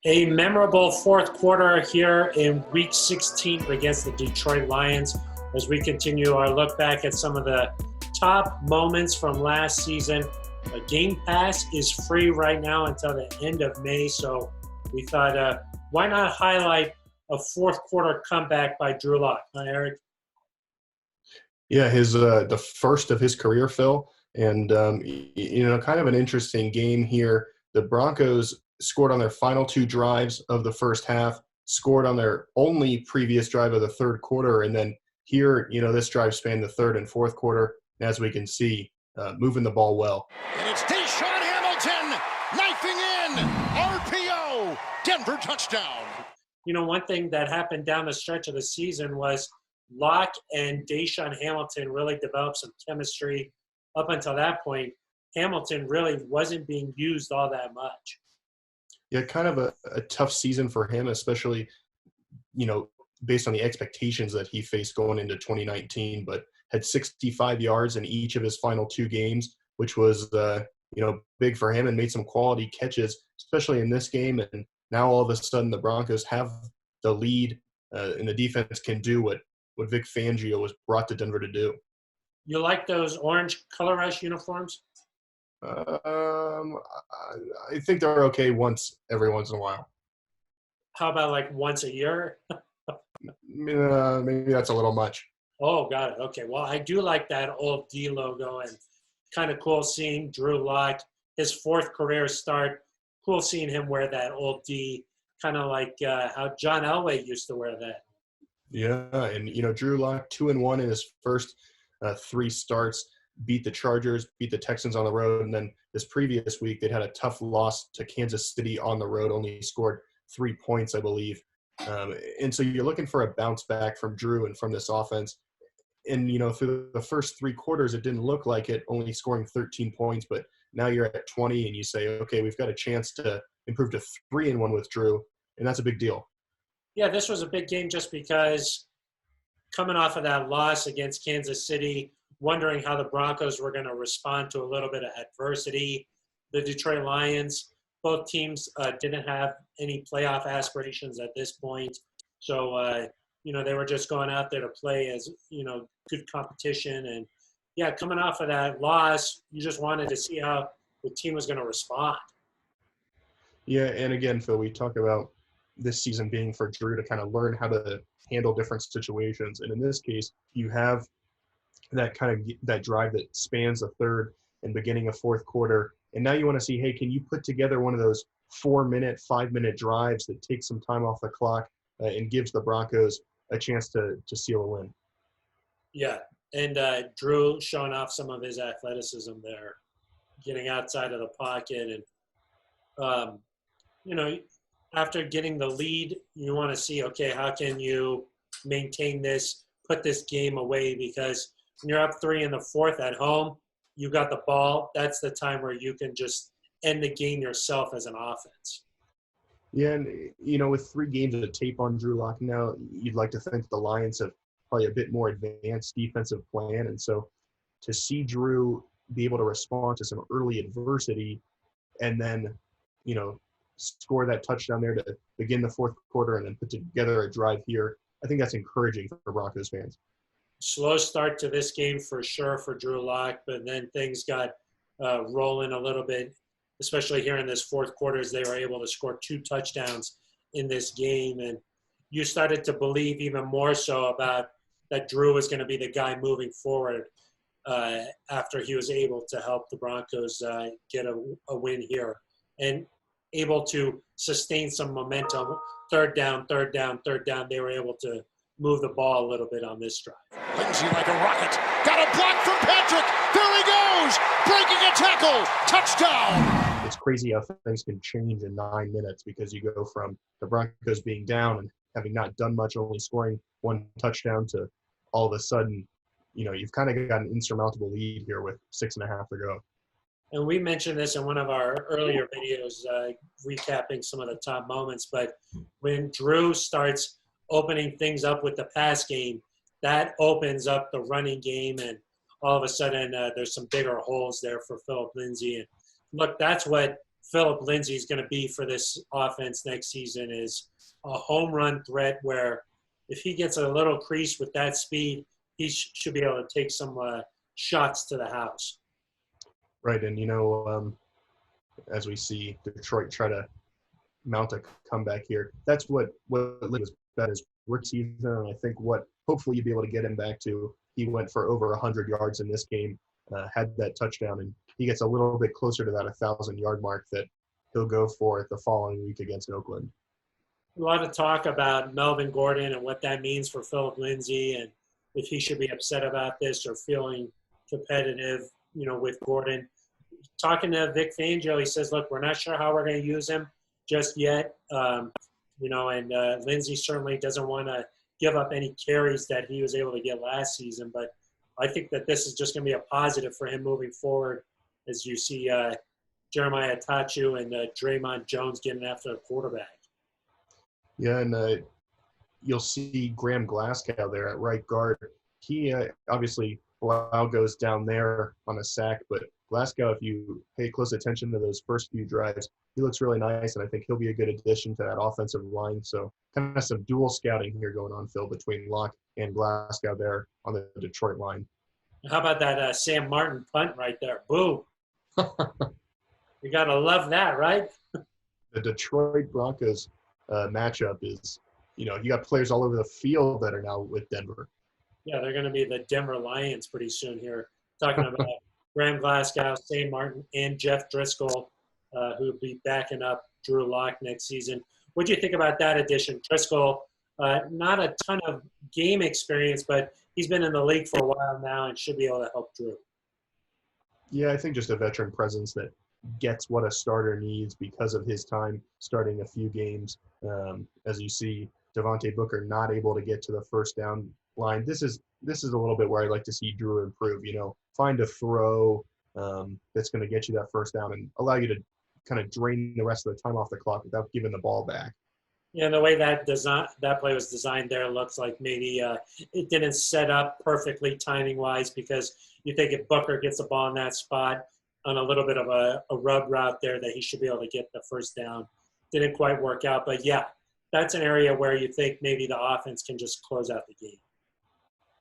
A memorable fourth quarter here in Week 16 against the Detroit Lions as we continue our look back at some of the top moments from last season. A Game Pass is free right now until the end of May, so we thought, why not highlight a fourth quarter comeback by Drew Lock, huh, Eric? Yeah, his the first of his career, Phil, and kind of an interesting game here. The Broncos scored on their final two drives of the first half, scored on their only previous drive of the third quarter, and then here, this drive spanned the third and fourth quarter. As we can see, moving the ball well. And it's Deshaun Hamilton knifing in, RPO, Denver touchdown. One thing that happened down the stretch of the season was Locke and Deshaun Hamilton really developed some chemistry. Up until that point, Hamilton really wasn't being used all that much. Yeah, kind of a tough season for him, especially, based on the expectations that he faced going into 2019, but had 65 yards in each of his final two games, which was, big for him, and made some quality catches, especially in this game. And now all of a sudden the Broncos have the lead, and the defense can do what Vic Fangio was brought to Denver to do. You like those orange color rush uniforms? I think they're okay every once in a while. How about like once a year? Maybe that's a little much. Oh, got it. Okay. Well, I do like that old D logo, and kind of cool seeing Drew Lock, his fourth career start. Cool seeing him wear that old D, kind of like how John Elway used to wear that. Yeah, and Drew Lock 2-1 in his first three starts, beat the Chargers, beat the Texans on the road, and then this previous week they'd had a tough loss to Kansas City on the road, only scored 3 points, I believe. And so you're looking for a bounce back from Drew and from this offense. And, through the first three quarters, it didn't look like it, only scoring 13 points, but now you're at 20 and you say, okay, we've got a chance to improve to 3-1 with Drew, and that's a big deal. Yeah, this was a big game just because coming off of that loss against Kansas City, wondering how the Broncos were going to respond to a little bit of adversity. The Detroit Lions, both teams didn't have any playoff aspirations at this point. So, they were just going out there to play as, good competition. And, yeah, coming off of that loss, you just wanted to see how the team was going to respond. Yeah, and again, Phil, we talk about this season being for Drew to kind of learn how to handle different situations. And in this case, you have that drive that spans the third and beginning of fourth quarter. And now you want to see, hey, can you put together one of those 4-minute, 5-minute drives that takes some time off the clock and gives the Broncos a chance to seal a win? Yeah, and Drew showing off some of his athleticism there, getting outside of the pocket. And, after getting the lead, you want to see, okay, how can you maintain this, put this game away? Because when you're up 3 in the fourth at home, you got the ball. That's the time where you can just end the game yourself as an offense. Yeah, and, with 3 games of tape on Drew Lock now, you'd like to think the Lions have probably a bit more advanced defensive plan. And so to see Drew be able to respond to some early adversity and then, score that touchdown there to begin the fourth quarter and then put together a drive here, I think that's encouraging for Broncos fans. Slow start to this game for sure for Drew Lock, but then things got rolling a little bit, especially here in this fourth quarter as they were able to score 2 touchdowns in this game. And you started to believe even more so about that Drew was going to be the guy moving forward after he was able to help the Broncos get a win here and able to sustain some momentum. Third down. They were able to move the ball a little bit on this drive. Lindsey like a rocket. Got a block from Patrick. There he goes. Breaking a tackle. Touchdown. It's crazy how things can change in 9 minutes because you go from the Broncos being down and having not done much, only scoring 1 touchdown, to all of a sudden, you've kind of got an insurmountable lead here with 6.5 to go. And we mentioned this in one of our earlier videos, recapping some of the top moments. But when Drew starts opening things up with the pass game, that opens up the running game. And all of a sudden, there's some bigger holes there for Philip Lindsay. And look, that's what Philip Lindsay is going to be for this offense next season is a home run threat where if he gets a little crease with that speed, he should be able to take some shots to the house. Right, and as we see Detroit try to mount a comeback here, that's what Lindsay was bad as rookie season, and I think what hopefully you'll be able to get him back to. He went for over 100 yards in this game, had that touchdown, and he gets a little bit closer to that 1,000-yard mark that he'll go for the following week against Oakland. A lot of talk about Melvin Gordon and what that means for Philip Lindsay and if he should be upset about this or feeling competitive, with Gordon. Talking to Vic Fangio, he says, look, we're not sure how we're going to use him just yet. And Lindsay certainly doesn't want to give up any carries that he was able to get last season. But I think that this is just going to be a positive for him moving forward as you see Jeremiah Tachu and Draymond Jones getting after the quarterback. Yeah, and you'll see Graham Glasgow there at right guard. He obviously, Blau goes down there on a sack, but Glasgow, if you pay close attention to those first few drives, he looks really nice, and I think he'll be a good addition to that offensive line. So kind of some dual scouting here going on, Phil, between Locke and Glasgow there on the Detroit line. How about that Sam Martin punt right there? Boom. You got to love that, right? The Detroit Broncos matchup is, you got players all over the field that are now with Denver. Yeah, they're going to be the Denver Lions pretty soon here. Talking about Graham Glasgow, Sam Martin, and Jeff Driscoll, who will be backing up Drew Lock next season. What do you think about that addition? Driscoll, not a ton of game experience, but he's been in the league for a while now and should be able to help Drew. Yeah, I think just a veteran presence that gets what a starter needs because of his time starting a few games. As you see, Devontae Booker not able to get to the first down line. This is a little bit where I'd like to see Drew improve. Find a throw that's going to get you that first down and allow you to kind of drain the rest of the time off the clock without giving the ball back. Yeah, and the way that play was designed there looks like maybe it didn't set up perfectly timing-wise because you think if Booker gets the ball in that spot on a little bit of a rub route there that he should be able to get the first down. Didn't quite work out, but yeah, that's an area where you think maybe the offense can just close out the game.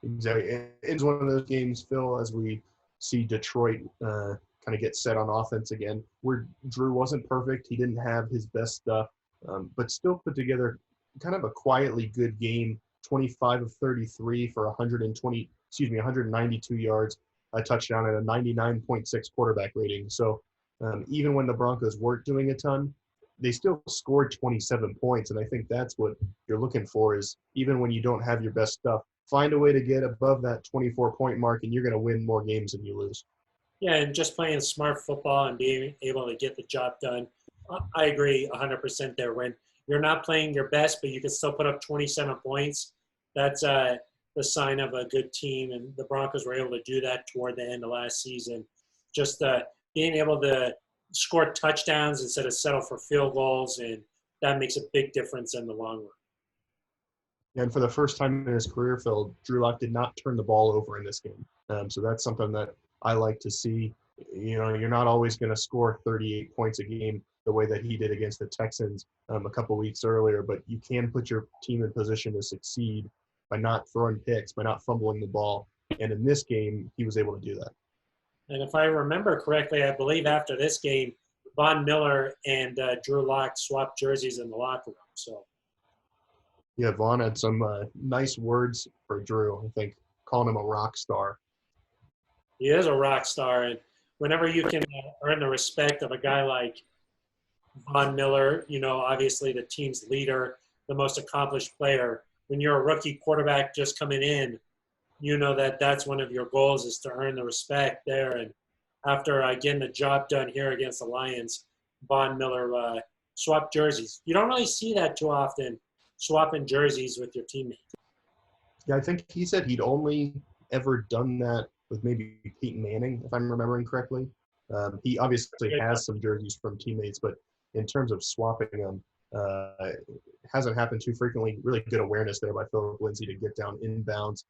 Exactly. It's one of those games, Phil, as we see Detroit kind of get set on offense again, where Drew wasn't perfect. He didn't have his best stuff, but still put together kind of a quietly good game, 25 of 33 for 192 yards, a touchdown, and a 99.6 quarterback rating. So even when the Broncos weren't doing a ton, they still scored 27 points, and I think that's what you're looking for is even when you don't have your best stuff, find a way to get above that 24-point mark, and you're going to win more games than you lose. Yeah, and just playing smart football and being able to get the job done. I agree 100% there. When you're not playing your best, but you can still put up 27 points, that's the sign of a good team, and the Broncos were able to do that toward the end of last season. Just being able to score touchdowns instead of settle for field goals, and that makes a big difference in the long run. And for the first time in his career, Phil, Drew Lock did not turn the ball over in this game. So that's something that I like to see. You're not always going to score 38 points a game the way that he did against the Texans a couple weeks earlier, but you can put your team in position to succeed by not throwing picks, by not fumbling the ball. And in this game, he was able to do that. And if I remember correctly, I believe after this game, Von Miller and Drew Lock swapped jerseys in the locker room. So, yeah, Von had some nice words for Drew, I think, calling him a rock star. He is a rock star, and whenever you can earn the respect of a guy like Von Miller, obviously the team's leader, the most accomplished player, when you're a rookie quarterback just coming in, that's one of your goals is to earn the respect there. And after getting the job done here against the Lions, Von Miller swapped jerseys. You don't really see that too often, swapping jerseys with your teammates. Yeah, I think he said he'd only ever done that with maybe Peyton Manning, if I'm remembering correctly. He obviously has some jerseys from teammates, but in terms of swapping them, it hasn't happened too frequently. Really good awareness there by Philip Lindsay to get down inbounds.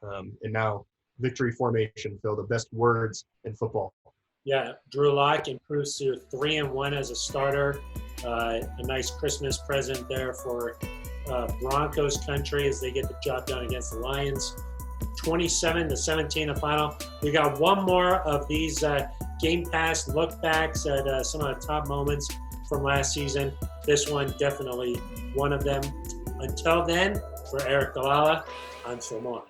And now victory formation, Phil, the best words in football. Yeah, Drew Lock improves to 3-1 as a starter. A nice Christmas present there for Broncos country as they get the job done against the Lions. 27-17 the final. We got one more of these Game Pass look backs at some of the top moments from last season. This one definitely one of them. Until then, for Eric Galala, I'm Phil Moore.